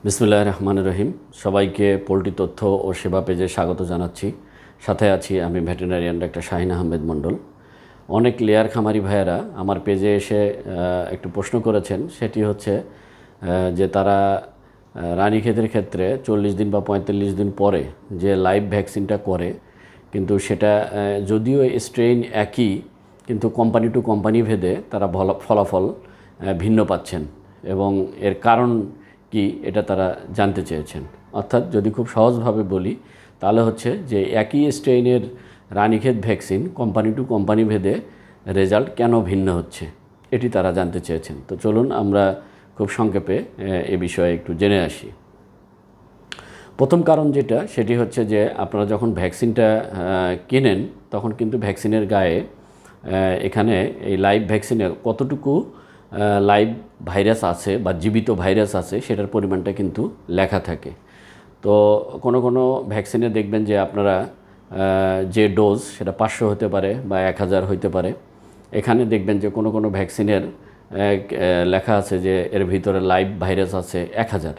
বিসমিল্লাহির রহমানির রহিম। সবাইকে পোল্ট্রি তথ্য ও সেবা পেজে স্বাগত জানাচ্ছি। সাথে আছি আমি ভেটেরিনারিয়ান ডাক্তার শাহিন আহমেদ মণ্ডল। অনেক লেয়ার খামারি ভাইয়েরা আমার পেজে এসে একটু প্রশ্ন করেছেন, সেটি হচ্ছে যে তারা রানীক্ষেতের ক্ষেত্রে 40 দিন বা 45 দিন পরে যে লাইভ ভ্যাকসিনটা করে, কিন্তু সেটা যদিও স্ট্রেইন একই, কিন্তু কোম্পানি টু কোম্পানি ভেদে তারা ফলাফল ভিন্ন পাচ্ছেন এবং এর কারণ কি এটা তারা জানতে চেয়েছেন। অর্থাৎ যদি খুব সহজভাবে বলি তাহলে হচ্ছে যে একই স্ট্রেইনের Ranikhet vaccine company to company ভেদে রেজাল্ট কেন ভিন্ন হচ্ছে, এটি তারা জানতে চেয়েছেন। তো চলুন আমরা খুব সংক্ষেপে এ বিষয়ে একটু জেনে আসি। প্রথম কারণ যেটা, সেটি হচ্ছে যে আপনারা যখন ভ্যাকসিনটা কেনেন তখন কিন্তু ভ্যাকসিনের গায়ে এখানে এই লাইভ ভ্যাকসিনের কতটুকু লাইভ ভাইরাস আছে বা জীবিত ভাইরাস আছে সেটার পরিমাণটা কিন্তু লেখা থাকে। তো কোনো কোনো ভ্যাকসিনে দেখবেন যে আপনারা যে ডোজ সেটা 500 হতে পারে বা 1000 হইতে পারে। এখানে দেখবেন যে কোনো কোনো ভ্যাকসিনের লেখা আছে যে এর ভিতরে লাইভ ভাইরাস আছে 1000।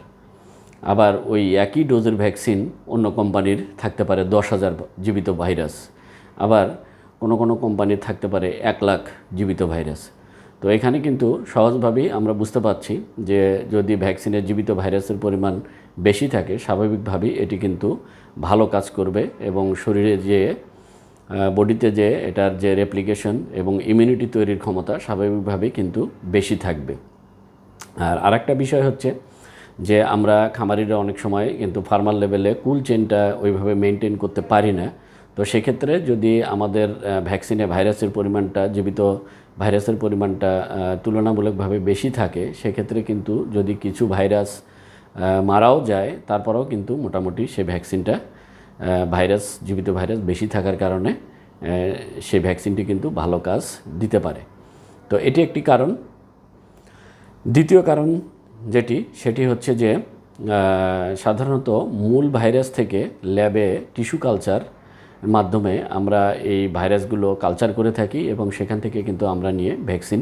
আবার ওই একই ডোজের ভ্যাকসিন অন্য কোম্পানির থাকতে পারে 10,000 জীবিত ভাইরাস। আবার কোনো কোনো কোম্পানির থাকতে পারে 1,00,000 জীবিত ভাইরাস। তো এখানে কিন্তু সহজভাবেই আমরা বুঝতে পারছি যে যদি ভ্যাকসিনের জীবিত ভাইরাসের পরিমাণ বেশি থাকে, স্বাভাবিকভাবেই এটি কিন্তু ভালো কাজ করবে এবং শরীরে যে বডিতে যে এটার যে রেপ্লিকেশন এবং ইমিউনিটি তৈরির ক্ষমতা স্বাভাবিকভাবেই কিন্তু বেশি থাকবে। আর আরেকটা বিষয় হচ্ছে যে আমরা খামারিরা অনেক সময় কিন্তু ফার্মার লেভেলে কুল চেনটা ওইভাবে মেনটেন করতে পারি না। তো সেক্ষেত্রে যদি আমাদের ভ্যাকসিনে ভাইরাসের পরিমাণটা, জীবিত ভাইরাসের পরিমাণটা তুলনামূলকভাবে বেশি থাকে, সেক্ষেত্রে কিন্তু যদি কিছু ভাইরাস মারাও যায় তারপরেও কিন্তু মোটামুটি সেই ভ্যাকসিনটা ভাইরাস, জীবিত ভাইরাস বেশি থাকার কারণে সেই ভ্যাকসিনটি কিন্তু ভালো কাজ দিতে পারে। তো এটি একটি কারণ। দ্বিতীয় কারণ সেটি হচ্ছে যে সাধারণত মূল ভাইরাস থেকে ল্যাবে টিস্যু কালচার মাধ্যমে আমরা এই ভাইরাসগুলো কালচার করে থাকি এবং সেখান থেকে কিন্তু আমরা নিয়ে ভ্যাকসিন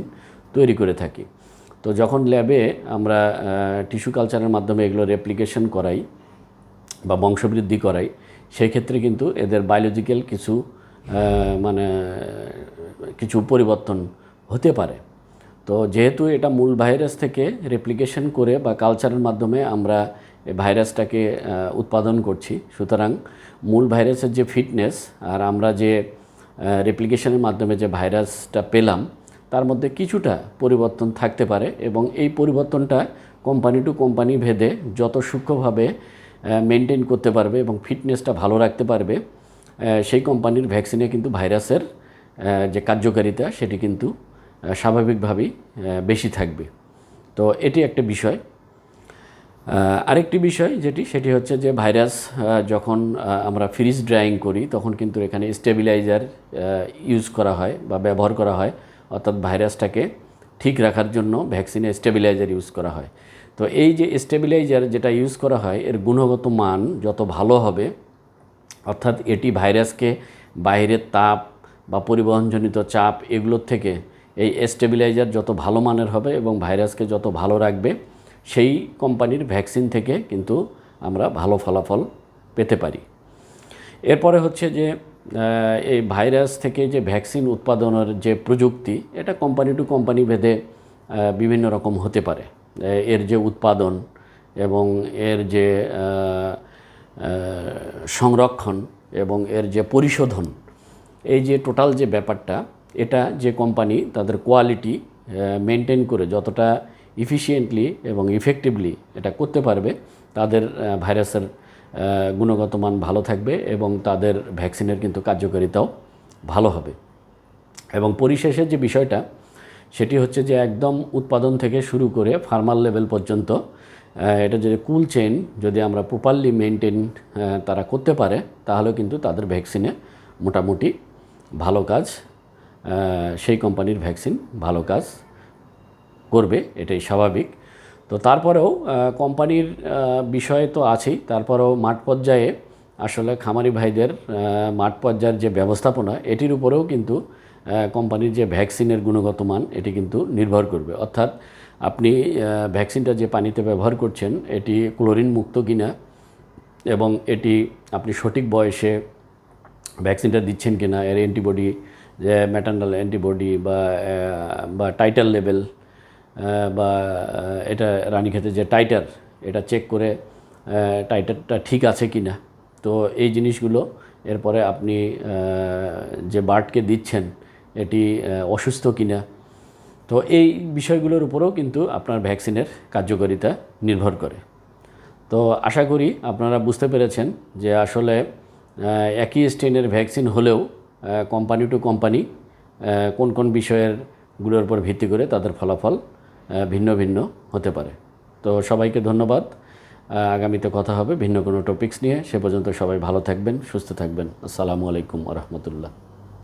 তৈরি করে থাকি। তো যখন ল্যাবে আমরা টিস্যু কালচারের মাধ্যমে এগুলো রেপ্লিকেশন করাই বা বংশবৃদ্ধি করাই, সেক্ষেত্রে কিন্তু এদের বায়োলজিক্যাল কিছু পরিবর্তন হতে পারে। তো যেহেতু এটা মূল ভাইরাস থেকে রেপ্লিকেশন করে বা কালচারের মাধ্যমে আমরা ভাইরাসটাকে উৎপাদন করছি, সুতরাং মূল ভাইরাসের যে ফিটনেস আর আমরা যে রেপ্লিকেশনের মাধ্যমে যে ভাইরাসটা পেলাম তার মধ্যে কিছুটা পরিবর্তন থাকতে পারে এবং এই পরিবর্তনটা কোম্পানি টু কোম্পানি ভেদে যত সূক্ষ্মভাবে মেনটেন করতে পারবে এবং ফিটনেসটা ভালো রাখতে পারবে, সেই কোম্পানির ভ্যাকসিনে কিন্তু ভাইরাসের যে কার্যকারিতা সেটি কিন্তু স্বাভাবিকভাবেই বেশি থাকবে। তো এটি একটা বিষয়। আরেকটি বিষয় সেটি হচ্ছে যে ভাইরাস যখন আমরা ফ্রিজ ড্রাইং করি তখন কিন্তু এখানে স্টেবিলাইজার ইউজ করা হয় বা ব্যবহার করা হয়, অর্থাৎ ভাইরাসটাকে ঠিক রাখার জন্য ভ্যাকসিনে স্টেবিলাইজার ইউজ করা হয়। তো এই যে স্টেবিলাইজার যেটা ইউজ করা হয় এর গুণগত মান যত ভালো হবে, অর্থাৎ এটি ভাইরাসকে বাইরের তাপ বা পরিবহনজনিত চাপ এগুলোর থেকে এই স্টেবিলাইজার যত ভালো মানের হবে এবং ভাইরাসকে যত ভালো রাখবে, সেই কোম্পানির ভ্যাকসিন থেকে কিন্তু আমরা ভালো ফলাফল পেতে পারি। এরপরে হচ্ছে যে এই ভাইরাস থেকে যে ভ্যাকসিন উৎপাদনের যে প্রযুক্তি, এটা কোম্পানি টু কোম্পানি ভেদে বিভিন্ন রকম হতে পারে। এর যে উৎপাদন এবং এর যে সংরক্ষণ এবং এর যে পরিশোধন, এই যে টোটাল যে ব্যাপারটা, এটা যে কোম্পানি তাদের কোয়ালিটি মেনটেন করে যতটা ইফিশিয়েন্টলি এবং ইফেক্টিভলি এটা করতে পারবে, তাদের ভাইরাসের গুণগত মান ভালো থাকবে এবং তাদের ভ্যাকসিনের কিন্তু কার্যকারিতাও ভালো হবে। এবং পরিশেষের যে বিষয়টা সেটি হচ্ছে যে একদম উৎপাদন থেকে শুরু করে ফার্মার লেভেল পর্যন্ত এটা যদি কুল চেইন যদি আমরা প্রপারলি মেনটেন তারা করতে পারে, তাহলে কিন্তু তাদের ভ্যাকসিনে মোটামুটি ভালো কাজ, সেই কোম্পানির ভ্যাকসিন ভালো কাজ করবে, এটাই স্বাভাবিক। তো তারপরেও কোম্পানির বিষয় তো আছেই, তারপরেও মাঠ পর্যায়ে আসলে খামারি ভাইদের মাঠ পর্যায়ের যে ব্যবস্থাপনা, এটির উপরেও কিন্তু কোম্পানির যে ভ্যাকসিনের গুণগত মান এটি কিন্তু নির্ভর করবে। অর্থাৎ আপনি ভ্যাকসিনটা যে পানিতে ব্যবহার করছেন এটি ক্লোরিন মুক্ত কিনা এবং এটি আপনি সঠিক বয়সে ভ্যাকসিনটা দিচ্ছেন কিনা, এর অ্যান্টিবডি, যে ম্যাটারনাল অ্যান্টিবডি বা টাইটার লেভেল, বা এটা রানীক্ষেতের যে টাইটার, এটা চেক করে টাইটারটা ঠিক আছে কি না। তো এই জিনিসগুলো, এরপরে আপনি যে বার্ডকে দিচ্ছেন এটি অসুস্থ কিনা, তো এই বিষয়গুলোর উপরেও কিন্তু আপনার ভ্যাকসিনের কার্যকারিতা নির্ভর করে। তো আশা করি আপনারা বুঝতে পেরেছেন যে আসলে একই স্ট্রেনের ভ্যাকসিন হলেও কোম্পানি টু কোম্পানি কোন কোন বিষয়েরগুলোর উপর ভিত্তি করে তাদের ফলাফল ভিন্ন ভিন্ন হতে পারে। তো সবাইকে ধন্যবাদ। আগামীতে কথা হবে ভিন্ন কোনো টপিকস নিয়ে। সে পর্যন্ত সবাই ভালো থাকবেন, সুস্থ থাকবেন। আসসালামু আলাইকুম ওয়া রাহমাতুল্লাহ।